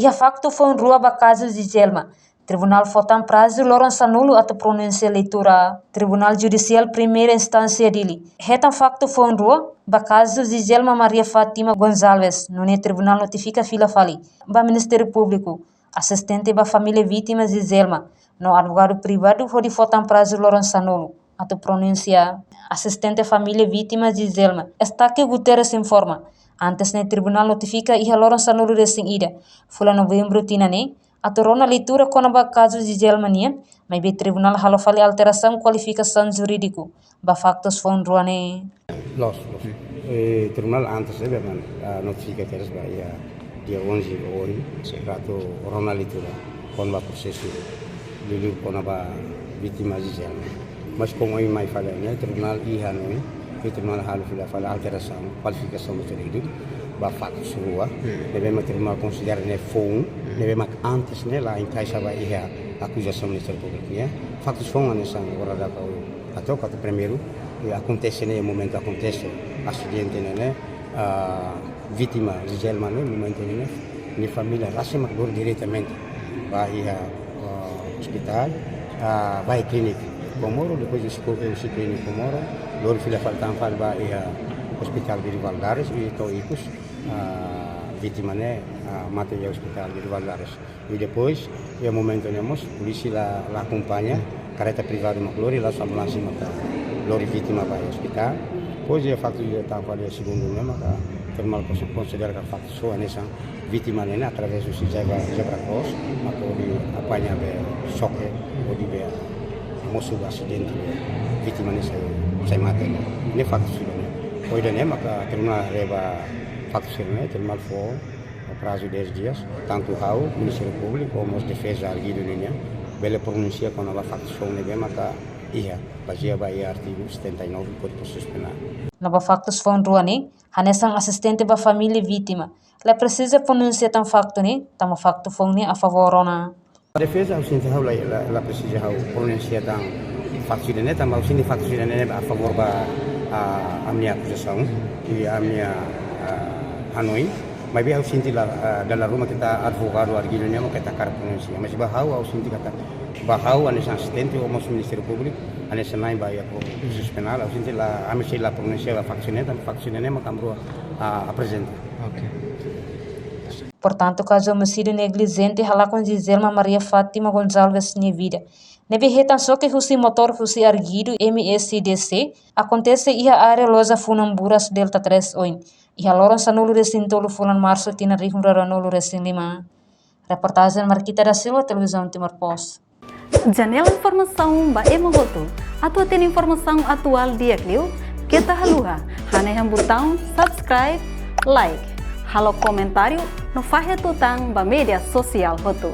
Ia facto foi rua ba casos de Jelma. Tribunal votam prazo Lourenço nulo atau pronúncia leitura Tribunal Judicial Primeira Instância dele. Retam facto foi rua ba casos de Jelma Maria Fátima Gonçalves. No Tribunal notifica fila fali. Ba Ministério Público, assistente ba família vítimas de Jelma. No advogado privado foi de votam prazo Lourenço nulo atau pronúncia assistente família vítimas de Jelma. Está que Guterres informa. Antes no tribunal notifica ia Lourenço nulo recém ida. Fula novembro tinane. Aturona leitura com o caso de Jelmanian, mas o tribunal halo fali alteração qualificação jurídico. Ba factos fonruane. Los. Tribunal antes de Berman notifica que eres dia 11 hoje, rato rona leitura com o processo de com a vítima de Jelma. Mas como eu mais falei, né, tribunal ia não, o tribunal halo fali alteração qualificação jurídico. Ba factos rua, devemos tribunal considerar né fon, devemos antes né lá em caixa vai ir acusação do Ministério Público, né? Factos fon nessa agora da atau kata primeiro acontece né momento acontece acidente né vítima de Jelma né momento né minha família rasa makdor diretamente vai hospital vai clínica Comoro depois de clínica Comoro lor filha faltam vai hospital de Valadares e toicos vítima né mata em hospital de Valadares e depois é o momento nemos polícia lá acompanha careta privada maklori lá ambulância mata lori vítima vai ao hospital depois é facto de estar ali segundo né maka termal considera que facto só nessa vítima né através do zebra cross maklori apanha be choque ou de be moço do acidente vítima né sai mata né facto sudah Hoje né, maka terminal reba factos né, terminal for prazo 10 dias, tanto o Ministério Público como a defesa arguido né, bela pronuncia com a factos né, maka ia baseado by artigo 79 do Código Processo Penal. Nova factos foi ruane, hanesang assistente ba família vítima. La precisa pronunciar tam facto né, tam facto foi né a favor na. A defesa o sente la precisa pronunciar tam factos né, tam o sente factos né a favor ba a minha acusação e a minha Hanoi, mas bem eu senti lá dalam rumah kita advogado arguilnya mau kita cara pronuncia, mas bahau eu senti kata bahau ane assistente ou mas Ministério Público ane senai bahia proses penal eu senti lá a mexer lá pronuncia a faccioneta mas camro apresenta. Okay. Portanto, caso homicídio negligente halakon de Jelma Maria Fátima Gonçalves minha vida. Nebe retan só que o motor fusi arguido MSDC acontece ia área loja Funamburas Delta 3 oin. Ia Lourenço nulo recém tolo fulan março tina rihumrara nulo recém lima. Reportagem Marquita da Silva, Televisão Timor Post. Janela informação ba emogoto. Atua tem informação atual dia Clio. Kita haluha. Haneham botão subscribe, like. Halo comentário no faixa tutang ba media sosial foto.